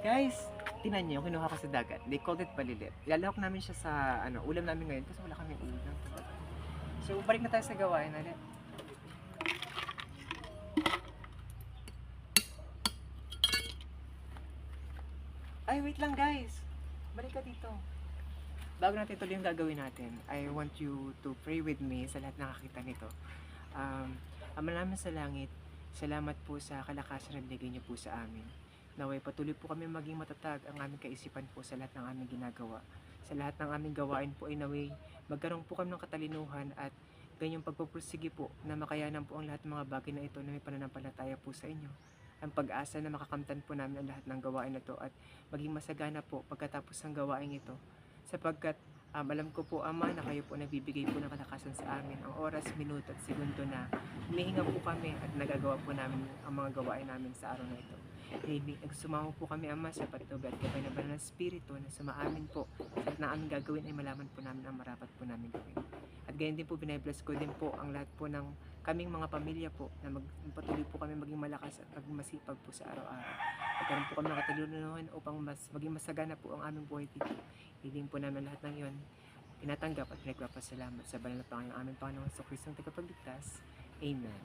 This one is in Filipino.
Guys, tingnan niyo yung kinuha ko sa dagat. They called it balilit. Ilalahok namin siya sa ulam namin ngayon kasi wala kaming ulam. So, balik na tayo sa gawain ulit. Ay, wait lang guys. Balik ka dito. Bago natin tuloy yung gagawin natin, I want you to pray with me sa lahat nakakita nito. Ama namin sa langit, salamat po sa kalakasan na binigay niyo po sa amin. Naway patuloy po kami maging matatag ang aming kaisipan po sa lahat ng aming ginagawa. Sa lahat ng aming gawain po ay naway magkaroon po kami ng katalinuhan at ganyang pagpupursige po na makayanan po ang lahat ng mga bagay na ito na may pananampalataya po sa inyo. Ang pag-asa na makakamtan po namin ang lahat ng gawain na ito at maging masagana po pagkatapos ng gawain ito. Sapagkat alam ko po, Ama, na kayo po nagbibigay po ng kalakasan sa amin ang oras, minuto at segundo na humihinga po kami at nagagawa po namin ang mga gawain namin sa araw na ito. Nagsumamo po kami, Ama, sa patnubay at gabay ng banal na Espiritu na sumaamin po sa lahat na aming gagawin ay malaman po namin ang marapat po namin gawin. At ganyan din po, binabless ko din po ang lahat po ng kaming mga pamilya po na patuloy po kami maging malakas at maging masipag po sa araw-araw. Magkaroon po kami ng katalinuhan upang maging masagana po ang aming buhay dito. Hiling po namin lahat ng yon tinatanggap at pinagpapasalamat sa banal na Panginoon aming Panginoon sa Kristong tagapagligtas. Amen.